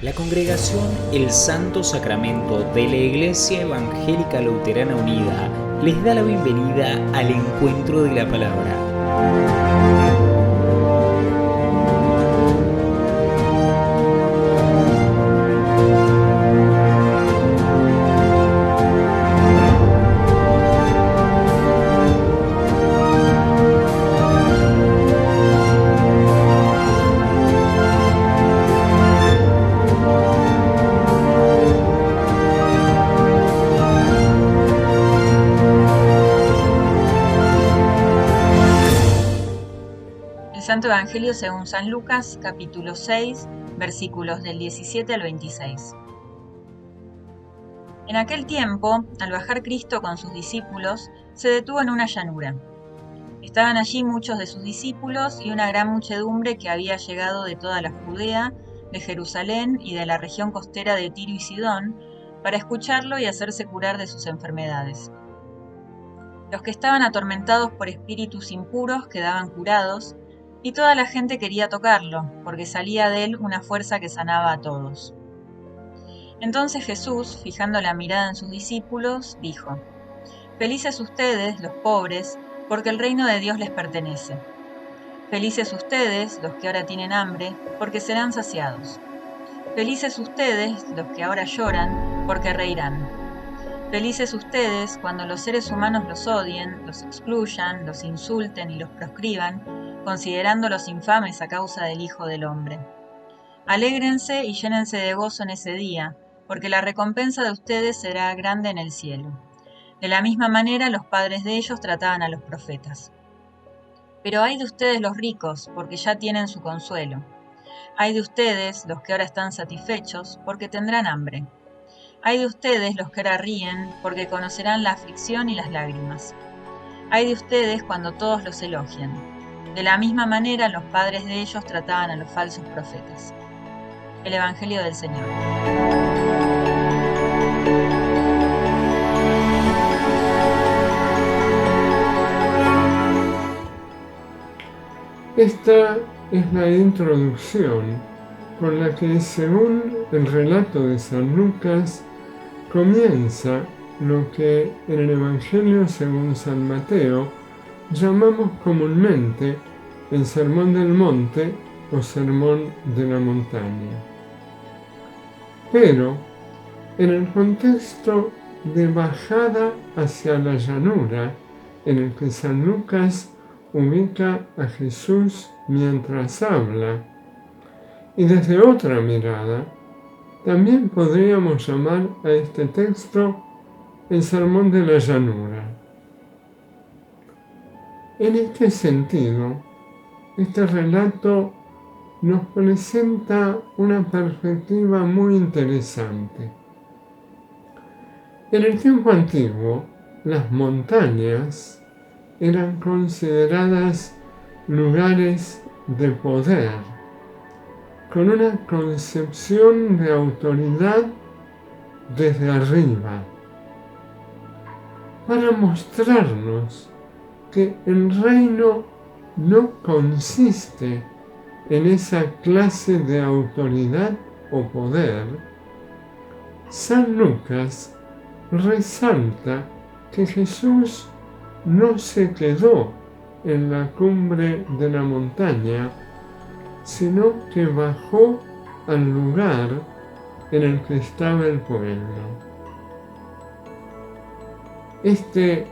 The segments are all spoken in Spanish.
La Congregación El Santo Sacramento de la Iglesia Evangélica Luterana Unida les da la bienvenida al encuentro de la palabra. El Santo Evangelio según San Lucas, capítulo 6, versículos del 17 al 26. En aquel tiempo, al bajar Cristo con sus discípulos, se detuvo en una llanura. Estaban allí muchos de sus discípulos y una gran muchedumbre que había llegado de toda la Judea, de Jerusalén y de la región costera de Tiro y Sidón, para escucharlo y hacerse curar de sus enfermedades. Los que estaban atormentados por espíritus impuros quedaban curados, y toda la gente quería tocarlo, porque salía de él una fuerza que sanaba a todos. Entonces Jesús, fijando la mirada en sus discípulos, dijo: Felices ustedes, los pobres, porque el reino de Dios les pertenece. Felices ustedes, los que ahora tienen hambre, porque serán saciados. Felices ustedes, los que ahora lloran, porque reirán. Felices ustedes cuando los seres humanos los odien, los excluyan, los insulten y los proscriban, considerándolos infames a causa del Hijo del Hombre. Alégrense y llénense de gozo en ese día, porque la recompensa de ustedes será grande en el cielo. De la misma manera los padres de ellos trataban a los profetas. Pero ay de ustedes los ricos, porque ya tienen su consuelo. Ay de ustedes los que ahora están satisfechos, porque tendrán hambre. Ay de ustedes los que ahora ríen, porque conocerán la aflicción y las lágrimas. Ay de ustedes cuando todos los elogien. De la misma manera los padres de ellos trataban a los falsos profetas. El Evangelio del Señor. Esta es la introducción con la que, según el relato de San Lucas, comienza lo que en el Evangelio según San Mateo llamamos comúnmente el Sermón del Monte o Sermón de la Montaña. Pero, en el contexto de bajada hacia la llanura, en el que San Lucas ubica a Jesús mientras habla, y desde otra mirada, también podríamos llamar a este texto el Sermón de la Llanura. En este sentido, este relato nos presenta una perspectiva muy interesante. En el tiempo antiguo, las montañas eran consideradas lugares de poder, con una concepción de autoridad desde arriba, para mostrarnos que el reino no consiste en esa clase de autoridad o poder. San Lucas resalta que Jesús no se quedó en la cumbre de la montaña, sino que bajó al lugar en el que estaba el pueblo. Este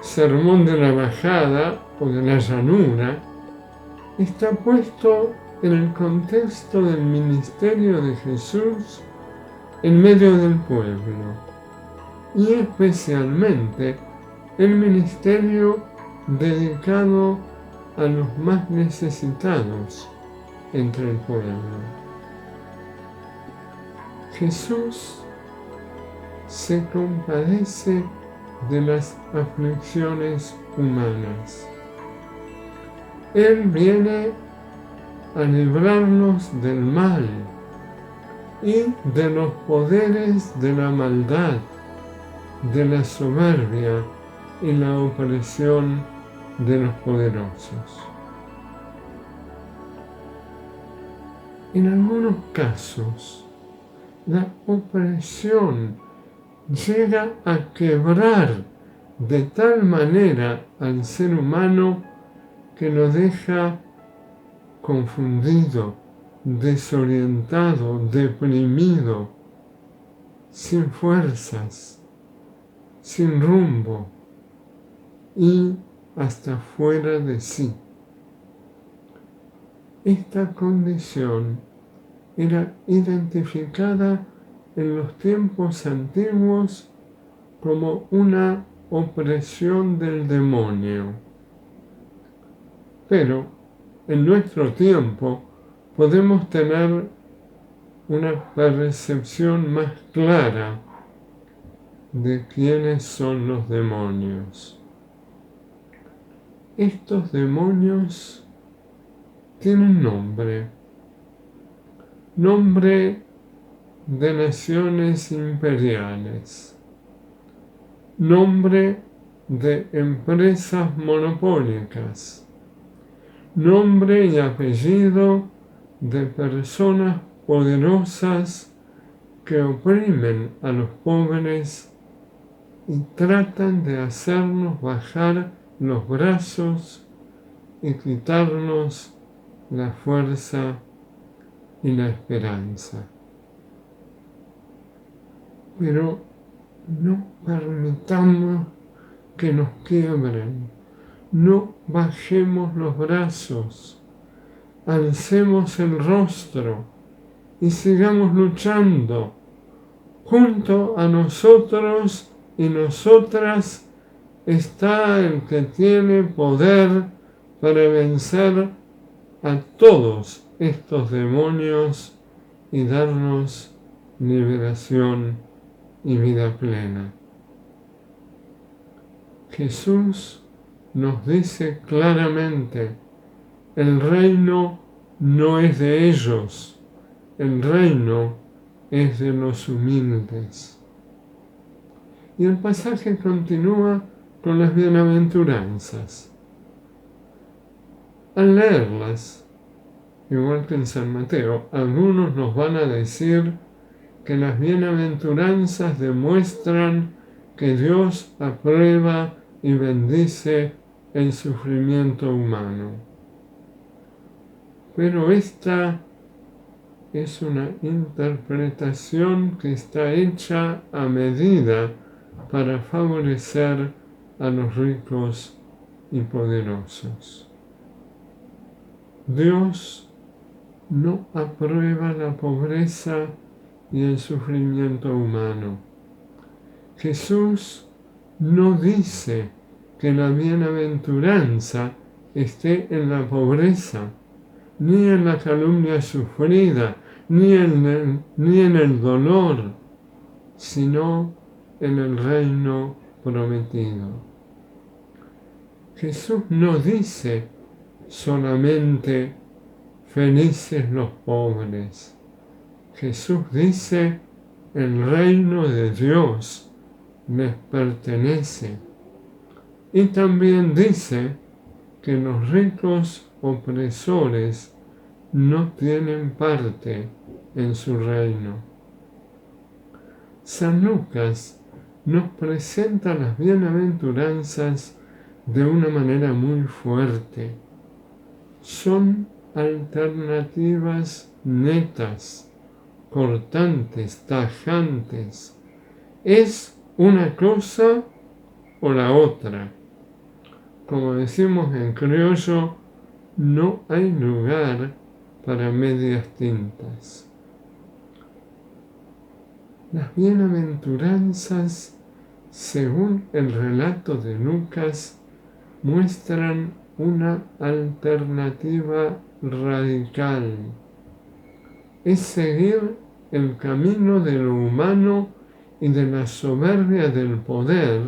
sermón de la bajada o de la llanura está puesto en el contexto del ministerio de Jesús en medio del pueblo, y especialmente el ministerio dedicado a los más necesitados entre el pueblo. Jesús se compadece de las aflicciones humanas. Él viene a librarnos del mal y de los poderes de la maldad, de la soberbia y la opresión de los poderosos. En algunos casos, la opresión llega a quebrar de tal manera al ser humano que lo deja confundido, desorientado, deprimido, sin fuerzas, sin rumbo y hasta fuera de sí. Esta condición era identificada en los tiempos antiguos como una opresión del demonio. Pero en nuestro tiempo podemos tener una percepción más clara de quiénes son los demonios. Estos demonios tienen nombre de naciones imperiales, nombre de empresas monopólicas, nombre y apellido de personas poderosas que oprimen a los pobres y tratan de hacernos bajar los brazos y quitarnos la fuerza y la esperanza. Pero no permitamos que nos quiebren, no bajemos los brazos, alcemos el rostro y sigamos luchando. Junto a nosotros y nosotras está el que tiene poder para vencer a todos estos demonios y darnos liberación y vida plena. Jesús nos dice claramente, el reino no es de ellos, el reino es de los humildes. Y el pasaje continúa con las bienaventuranzas. Al leerlas, igual que en San Mateo, algunos nos van a decir que las bienaventuranzas demuestran que Dios aprueba y bendice el sufrimiento humano. Pero esta es una interpretación que está hecha a medida para favorecer a los ricos y poderosos. Dios no aprueba la pobreza y el sufrimiento humano. Jesús no dice que la bienaventuranza esté en la pobreza, ni en la calumnia sufrida, ni en el dolor, sino en el reino prometido. Jesús no dice solamente felices los pobres. Jesús dice el reino de Dios les pertenece. Y también dice que los ricos opresores no tienen parte en su reino. San Lucas nos presenta las bienaventuranzas de una manera muy fuerte. Son alternativas netas, cortantes, tajantes. Es una cosa o la otra. Como decimos en criollo, no hay lugar para medias tintas. Las bienaventuranzas, según el relato de Lucas, muestran una alternativa radical. Es seguir el camino de lo humano y de la soberbia del poder,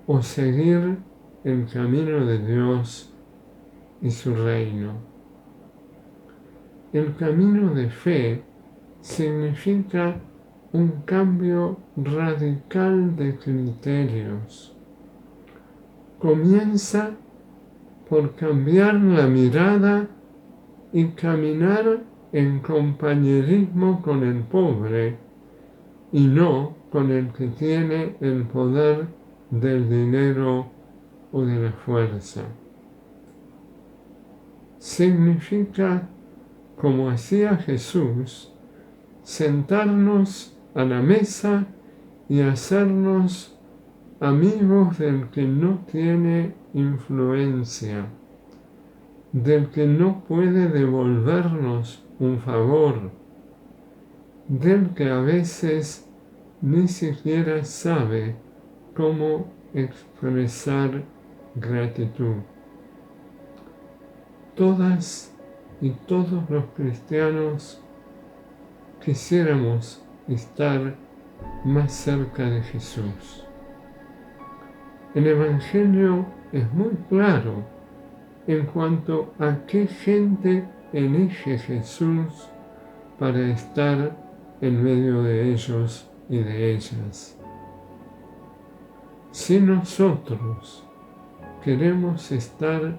o seguir el camino de Dios y su reino. El camino de fe significa un cambio radical de criterios. Comienza por cambiar la mirada y caminar en compañerismo con el pobre y no con el que tiene el poder del dinero o de la fuerza. Significa, como hacía Jesús, sentarnos a la mesa y hacernos amigos del que no tiene influencia, del que no puede devolvernos un favor, del que a veces ni siquiera sabe cómo expresar gratitud. Todas y todos los cristianos quisiéramos estar más cerca de Jesús. El Evangelio es muy claro en cuanto a qué gente elige Jesús para estar en medio de ellos y de ellas. Si nosotros queremos estar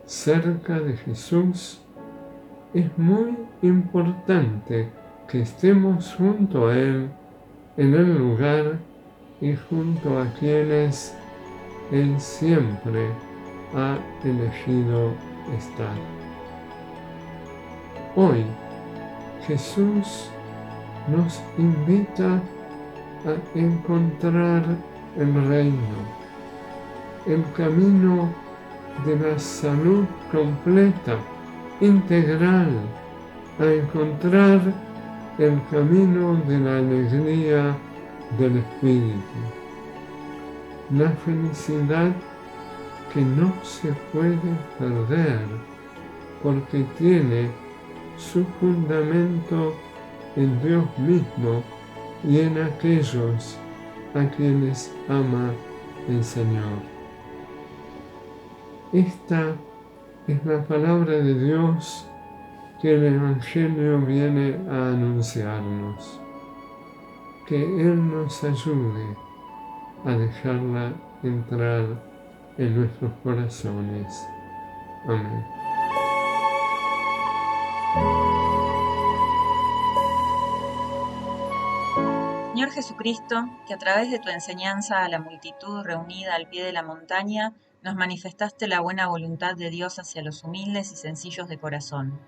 cerca de Jesús, es muy importante que estemos junto a Él en el lugar y junto a quienes Él siempre ha elegido estar. Hoy Jesús nos invita a encontrar el reino, el camino de la salud completa, integral, a encontrar el camino de la alegría del Espíritu, la felicidad que no se puede perder porque tiene su fundamento en Dios mismo y en aquellos a quienes ama el Señor. Esta es la palabra de Dios que el Evangelio viene a anunciarnos. Que Él nos ayude a dejarla entrar en nuestros corazones. Amén. Señor Jesucristo, que a través de tu enseñanza a la multitud reunida al pie de la montaña, nos manifestaste la buena voluntad de Dios hacia los humildes y sencillos de corazón.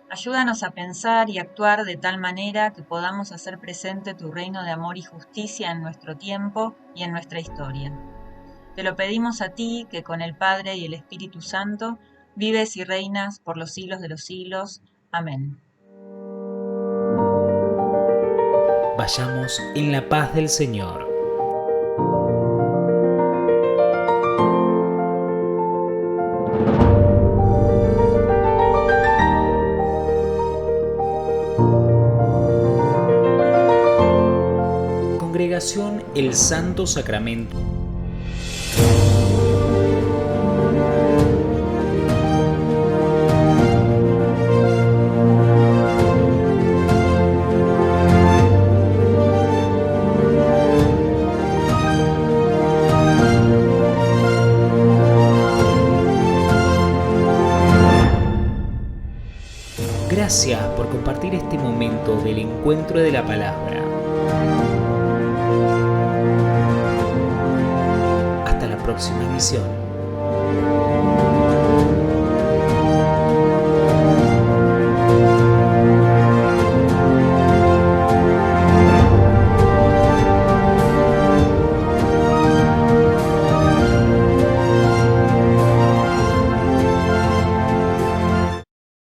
Ayúdanos a pensar y actuar de tal manera que podamos hacer presente tu reino de amor y justicia en nuestro tiempo y en nuestra historia. Te lo pedimos a ti, que con el Padre y el Espíritu Santo vives y reinas por los siglos de los siglos. Amén. Vayamos en la paz del Señor. Congregación El Santo Sacramento. Gracias por compartir este momento del encuentro de la palabra. Hasta la próxima emisión.